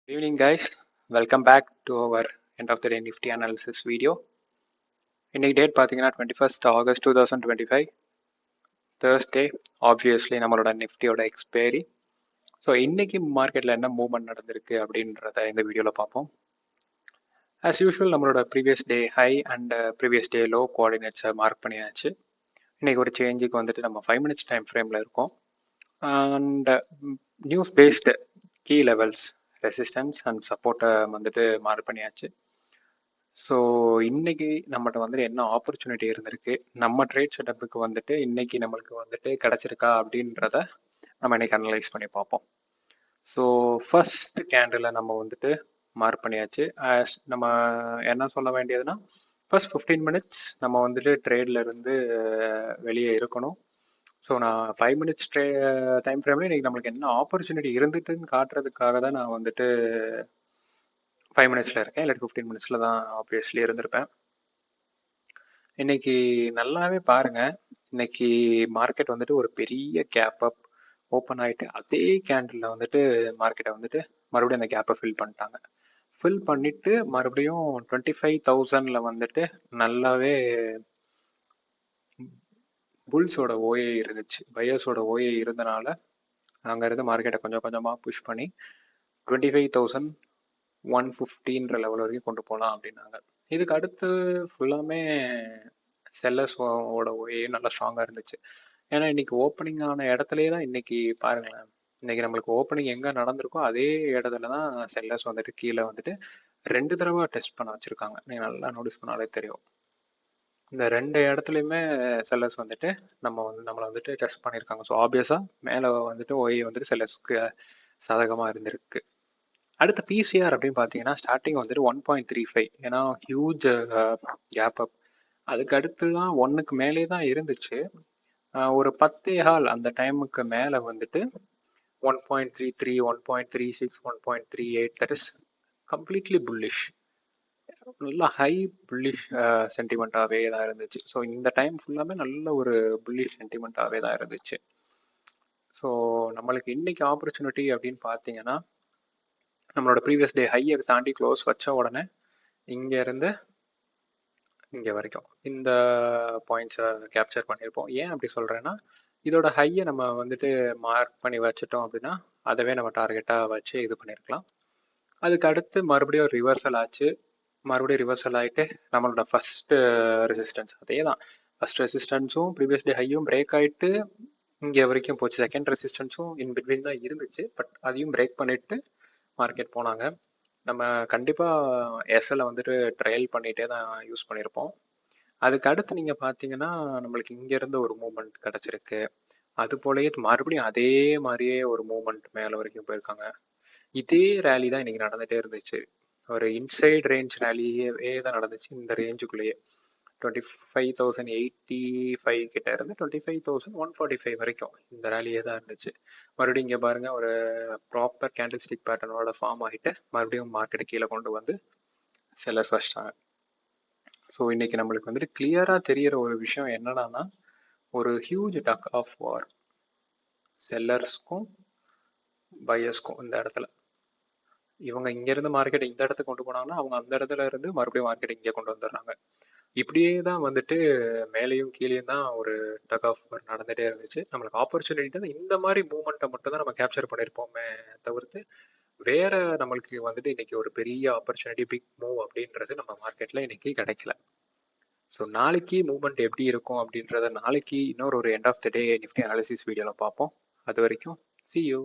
Good evening, guys. Welcome back to our end of the day Nifty analysis video. இன்னைக்கு date பார்த்தீங்கன்னா 21st August 2025 Thursday. Obviously நம்மளோட நிஃப்டியோட expiry. So இன்னைக்கு மார்க்கெட்டில் என்ன மூவ்மெண்ட் நடந்திருக்கு அப்படின்றத இந்த வீடியோவில் பார்ப்போம். ஆஸ் யூஷுவல் நம்மளோட previous day high and previous day low கோஆர்டினேட்ஸை மார்க் பண்ணியாச்சு. இன்னைக்கு ஒரு சேஞ்சுக்கு வந்துட்டு நம்ம 5 minutes டைம் ஃப்ரேமில் இருக்கோம். And news based key levels resistance and சப்போர்ட்டை வந்துட்டு மார்க் பண்ணியாச்சு. ஸோ இன்னைக்கு நம்மகிட்ட வந்துட்டு என்ன ஆப்பர்ச்சுனிட்டி இருந்திருக்கு, நம்ம ட்ரேட் செட்டப்புக்கு வந்துட்டு இன்னைக்கு நம்மளுக்கு வந்துட்டு கிடச்சிருக்கா அப்படின்றத நம்ம இன்னைக்கு அனலைஸ் பண்ணி பார்ப்போம். ஸோ ஃபர்ஸ்ட் கேண்டில் நம்ம வந்துட்டு மார்க் பண்ணியாச்சு. நம்ம என்ன சொல்ல வேண்டியதுன்னா, ஃபர்ஸ்ட் 15 minutes நம்ம வந்துட்டு ட்ரேட்ல இருந்து வெளியே இருக்கணும். ஸோ நான் 5 minutes டைம் ஃப்ரேம்ல இன்னைக்கு நம்மளுக்கு என்ன ஆப்பர்ச்சுனிட்டி இருந்துட்டுன்னு காட்டுறதுக்காக தான் நான் வந்துட்டு 5 minutesல இருக்கேன். இல்லாட்டி 15 minutesல தான் ஆப்வியஸ்லி இருந்திருப்பேன். இன்னைக்கு நல்லாவே பாருங்க, இன்னைக்கு மார்க்கெட் வந்துட்டு ஒரு பெரிய கேப் அப் ஓப்பன் ஆகிட்டு அதே கேண்டில் வந்துட்டு மார்க்கெட்டை வந்துட்டு மறுபடியும் அந்த கேப்பை ஃபில் பண்ணிட்டாங்க. ஃபில் பண்ணிட்டு மறுபடியும் 25,000ல வந்துட்டு நல்லாவே புல்ஸோட ஓஏ இருந்துச்சு, பையர்ஸோட ஓஏ இருந்தனால அங்கேருந்து மார்க்கெட்டை கொஞ்சம் கொஞ்சமாக புஷ் பண்ணி 25,150ன்ற லெவல் வரைக்கும் கொண்டு போகலாம் அப்படின்னாங்க. இதுக்கு அடுத்து ஃபுல்லாமே செல்லர்ஸோட ஓஏ நல்லா ஸ்ட்ராங்காக இருந்துச்சு. ஏன்னா இன்னைக்கு ஓப்பனிங் ஆன இடத்துலையே தான் இன்னைக்கு பாருங்களேன், இன்னைக்கு நம்மளுக்கு ஓப்பனிங் எங்கே நடந்திருக்கோ அதே இடத்துல தான் செல்லர்ஸ் வந்துட்டு கீழே வந்துட்டு 2 தடவை டெஸ்ட் பண்ண வச்சுருக்காங்க. நீங்கள் நல்லா நோட்டீஸ் பண்ணாலே தெரியும். இந்த 2 இடத்துலையுமே செல்லர்ஸ் வந்துட்டு நம்மளை வந்துட்டு டெஸ்ட் பண்ணியிருக்காங்க. ஸோ ஆப்வியஸாக மேலே வந்துட்டு ஒய் வந்துட்டு செல்லர்ஸ்க்கு சாதகமாக இருந்திருக்கு. அடுத்த பிசிஆர் அப்படின்னு பார்த்தீங்கன்னா ஸ்டார்டிங் வந்துட்டு 1.35, ஏன்னா ஹியூஜ் கேப் அப். அதுக்கு அடுத்து தான் 1க்கு மேலே தான் இருந்துச்சு. ஒரு 10 அந்த டைமுக்கு மேலே வந்துட்டு 1.33, 1.36, 1.38, தட் இஸ் கம்ப்ளீட்லி புல்லிஷ். நல்லா ஹை புல்லிஷ் சென்டிமெண்ட்டாகவே தான் இருந்துச்சு. ஸோ இந்த டைம் ஃபுல்லாமே நல்ல ஒரு புல்லிஷ் சென்டிமெண்ட்டாகவே தான் இருந்துச்சு. ஸோ நம்மளுக்கு இன்னைக்கு ஆப்பர்ச்சுனிட்டி அப்படின்னு பார்த்தீங்கன்னா, நம்மளோட ப்ரீவியஸ் டே ஹையை தாண்டி க்ளோஸ் வச்ச உடனே இங்கேருந்து இங்கே வரைக்கும் இந்த பாயிண்ட்ஸை கேப்சர் பண்ணியிருப்போம். ஏன் அப்படி சொல்கிறேன்னா, இதோட ஹையை நம்ம வந்துட்டு மார்க் பண்ணி வச்சுட்டோம் அப்படின்னா அதவே நம்ம டார்கெட்டாக வச்சு இது பண்ணியிருக்கலாம். அதுக்கு அடுத்து மறுபடியும் ரிவர்சல் ஆச்சு. மறுபடியும் ரிவர்சல் ஆகிட்டு நம்மளோட ஃபஸ்ட்டு ரெசிஸ்டன்ஸ் அதே தான். ஃபஸ்ட் ரெசிஸ்டன்ஸும் ப்ரீவியஸ் டே ஹையும் பிரேக் ஆகிட்டு இங்கே வரைக்கும் போச்சு. செகண்ட் ரெசிஸ்டன்ஸும் இன் பிட்வீன் தான் இருந்துச்சு. பட் அதையும் பிரேக் பண்ணிவிட்டு மார்க்கெட் போனாங்க. நம்ம கண்டிப்பாக எஸ்எல்லை வந்துட்டு ட்ரையல் பண்ணிகிட்டே தான் யூஸ் பண்ணியிருப்போம். அதுக்கு அடுத்து நீங்கள் பார்த்தீங்கன்னா நம்மளுக்கு இங்கேருந்து ஒரு மூமெண்ட் கிடச்சிருக்கு. அது போலயே மறுபடியும் அதே மாதிரியே ஒரு மூமெண்ட் மேலே வரைக்கும் போயிருக்காங்க. இதே ரேலி தான் இன்னைக்கு நடந்துகிட்டே இருந்துச்சு. ஒரு இன்சைட் ரேஞ்ச் ரேலியே தான் நடந்துச்சு. இந்த ரேஞ்சுக்குள்ளேயே 25,085 கிட்ட இருந்து 25,145 வரைக்கும் இந்த ரேலியே தான் இருந்துச்சு. மறுபடியும் இங்கே பாருங்க, ஒரு ப்ராப்பர் கேண்டில் ஸ்டிக் பேட்டர்னோட ஃபார்ம் ஆகிட்டு மறுபடியும் மார்க்கெட்டை கீழே கொண்டு வந்து செல்லர்ஸ் வச்சிட்டாங்க. ஸோ இன்னைக்கு நம்மளுக்கு வந்துட்டு கிளியராக தெரிகிற ஒரு விஷயம் என்னன்னா, ஒரு ஹியூஜ் டக் ஆஃப் வார் செல்லர்ஸ்க்கும் பையர்ஸ்க்கும். இந்த இடத்துல இவங்க இங்கேருந்து மார்க்கெட் இந்த இடத்துக்கு கொண்டு போனாங்கன்னா அவங்க அந்த இடத்துல இருந்து மறுபடியும் மார்க்கெட் இங்கே கொண்டு வந்துடுறாங்க. இப்படியே தான் வந்துட்டு மேலேயும் கீழேயும் தான் ஒரு டக் ஆஃப் நடந்துகிட்டே இருந்துச்சு. நம்மளுக்கு ஆப்பர்ச்சுனிட்டி இந்த மாதிரி மூமெண்ட்டை மட்டும் தான் நம்ம கேப்சர் பண்ணியிருப்போமே தவிர்த்து வேற நம்மளுக்கு வந்துட்டு இன்னைக்கு ஒரு பெரிய ஆப்பர்ச்சுனிட்டி பிக் மூவ் அப்படின்றது நம்ம மார்க்கெட்டில் இன்னைக்கு கிடைக்கல. ஸோ நாளைக்கு மூவ்மெண்ட் எப்படி இருக்கும் அப்படின்றத நாளைக்கு இன்னொரு end of the day Nifty analysis வீடியோவில் பார்ப்போம். அது வரைக்கும் see you.